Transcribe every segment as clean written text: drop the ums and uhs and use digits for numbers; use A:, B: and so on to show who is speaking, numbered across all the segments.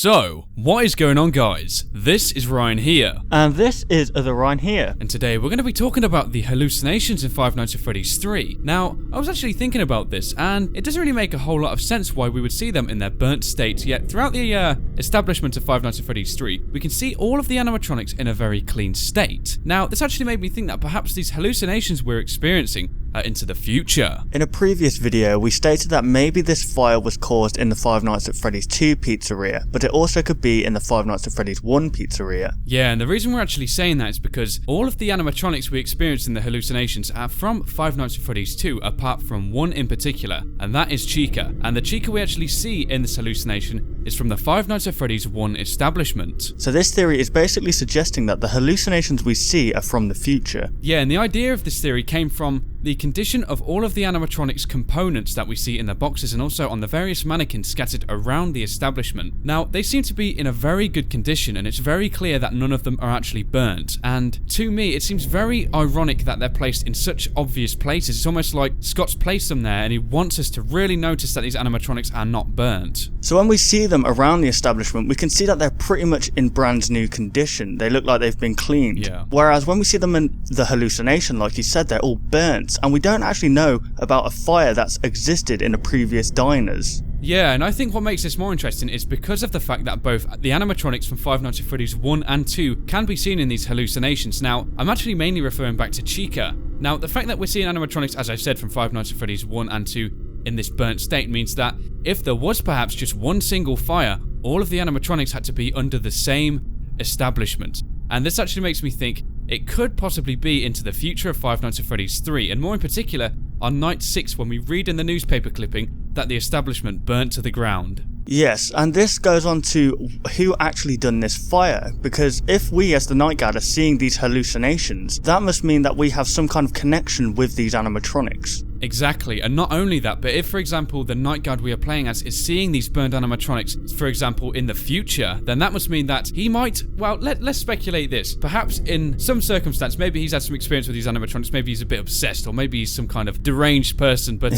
A: So, what is going on, guys? This is Ryan here.
B: And this is the Ryan here.
A: And today we're going to be talking about the hallucinations in Five Nights at Freddy's 3. Now, I was actually thinking about this, and it doesn't really make a whole lot of sense why we would see them in their burnt state, yet throughout the establishment of Five Nights at Freddy's 3, we can see all of the animatronics in a very clean state. Now, this actually made me think that perhaps these hallucinations we're experiencing are into the future.
B: In a previous video, we stated that maybe this fire was caused in the Five Nights at Freddy's 2 pizzeria, but it also could be in the Five Nights at Freddy's 1 pizzeria.
A: Yeah, and the reason we're actually saying that is because all of the animatronics we experienced in the hallucinations are from Five Nights at Freddy's 2, apart from one in particular, and that is Chica. And the Chica we actually see in this hallucination is from the Five Nights at Freddy's 1 establishment.
B: So this theory is basically suggesting that the hallucinations we see are from the future.
A: Yeah, and the idea of this theory came from the condition of all of the animatronics components that we see in the boxes and also on the various mannequins scattered around the establishment. Now, they seem to be in a very good condition, and it's very clear that none of them are actually burnt. And to me, it seems very ironic that they're placed in such obvious places. It's almost like Scott's placed them there and he wants us to really notice that these animatronics are not burnt.
B: So when we see them around the establishment, we can see that they're pretty much in brand new condition. They look like they've been cleaned.
A: Yeah.
B: Whereas when we see them in the hallucination, like you said, they're all burnt. And we don't actually know about a fire that's existed in the previous diners.
A: Yeah, and I think what makes this more interesting is because of the fact that both the animatronics from Five Nights at Freddy's 1 and 2 can be seen in these hallucinations. Now, I'm actually mainly referring back to Chica. Now, the fact that we're seeing animatronics, as I said, from Five Nights at Freddy's 1 and 2 in this burnt state means that if there was perhaps just one single fire, all of the animatronics had to be under the same establishment. And this actually makes me think it could possibly be into the future of Five Nights at Freddy's 3, and more in particular, on night 6 when we read in the newspaper clipping that the establishment burnt to the ground.
B: Yes, and this goes on to who actually done this fire, because if we as the Night Guard are seeing these hallucinations, that must mean that we have some kind of connection with these animatronics.
A: Exactly, and not only that, but if, for example, the Night Guard we are playing as is seeing these burned animatronics, for example, in the future, then that must mean that he might, well, let's speculate this. Perhaps in some circumstance, maybe he's had some experience with these animatronics, maybe he's a bit obsessed, or maybe he's some kind of deranged person, but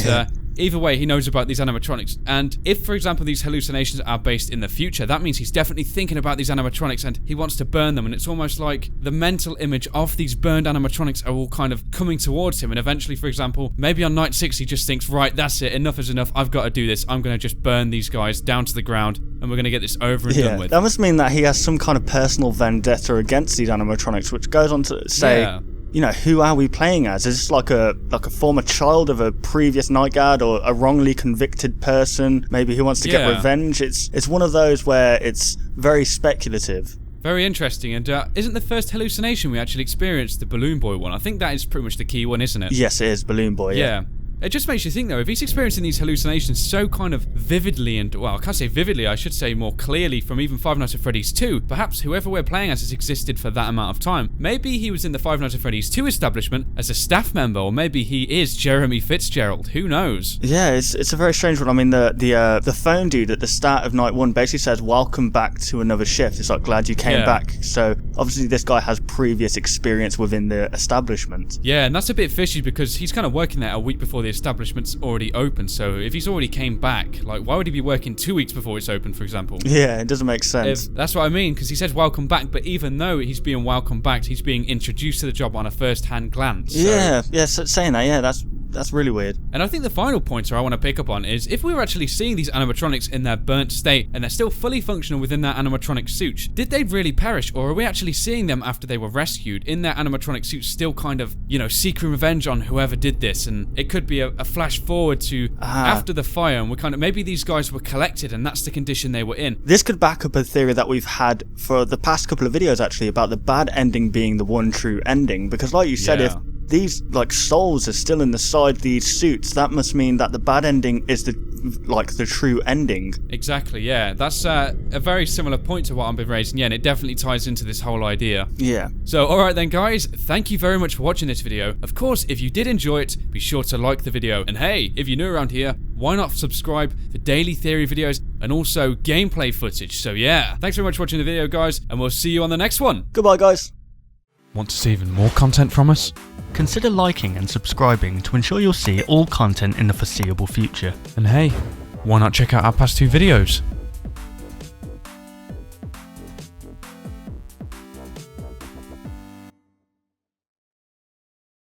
A: either way, he knows about these animatronics. And if, for example, these hallucinations are based in the future, that means he's definitely thinking about these animatronics and he wants to burn them. And it's almost like the mental image of these burned animatronics are all kind of coming towards him. And eventually, for example, maybe on night 6, he just thinks, right, that's it. Enough is enough. I've got to do this. I'm going to just burn these guys down to the ground and we're going to get this over and done with.
B: That must mean that he has some kind of personal vendetta against these animatronics, which goes on to say, you know, who are we playing as? Is this like a former child of a previous Night Guard or a wrongly convicted person? Maybe who wants to get revenge? It's one of those where it's very speculative.
A: Very interesting. And isn't the first hallucination we actually experienced the Balloon Boy one? I think that is pretty much the key one, isn't it?
B: Yes, it is Balloon Boy, yeah.
A: It just makes you think, though, if he's experiencing these hallucinations so kind of vividly and, well, I can't say vividly, I should say more clearly from even Five Nights at Freddy's 2, perhaps whoever we're playing as has existed for that amount of time. Maybe he was in the Five Nights at Freddy's 2 establishment as a staff member, or maybe he is Jeremy Fitzgerald. Who knows? Yeah,
B: it's a very strange one. I mean, the phone dude at the start of night 1 basically says, welcome back to another shift. It's like, glad you came back. So, obviously, this guy has previous experience within the establishment.
A: Yeah, and that's a bit fishy because he's kind of working there a week before the establishment's already open, so if he's already came back, like, why would he be working 2 weeks before it's open, for example?
B: Yeah, it doesn't make sense.
A: That's what I mean, because he says welcome back, but even though he's being welcome back, he's being introduced to the job on a first-hand glance. So.
B: Saying that, that's really weird.
A: And I think the final pointer I want to pick up on is if we were actually seeing these animatronics in their burnt state and they're still fully functional within their animatronic suits, did they really perish, or are we actually seeing them after they were rescued in their animatronic suits still kind of, you know, seeking revenge on whoever did this? And it could be a flash forward to after the fire, and we're kind of, maybe these guys were collected and that's the condition they were in.
B: This could back up a theory that we've had for the past couple of videos actually about the bad ending being the one true ending, because like you said, if these like souls are still inside these suits, that must mean that the bad ending is the true ending.
A: Exactly, yeah. That's a very similar point to what I've been raising, and it definitely ties into this whole idea.
B: Yeah.
A: So, alright then guys, thank you very much for watching this video. Of course, if you did enjoy it, be sure to like the video. And hey, if you're new around here, why not subscribe for daily theory videos and also gameplay footage? So yeah, thanks very much for watching the video, guys, and we'll see you on the next one.
B: Goodbye, guys.
A: Want to see even more content from us?
C: Consider liking and subscribing to ensure you'll see all content in the foreseeable future.
A: And hey, why not check out our past 2 videos?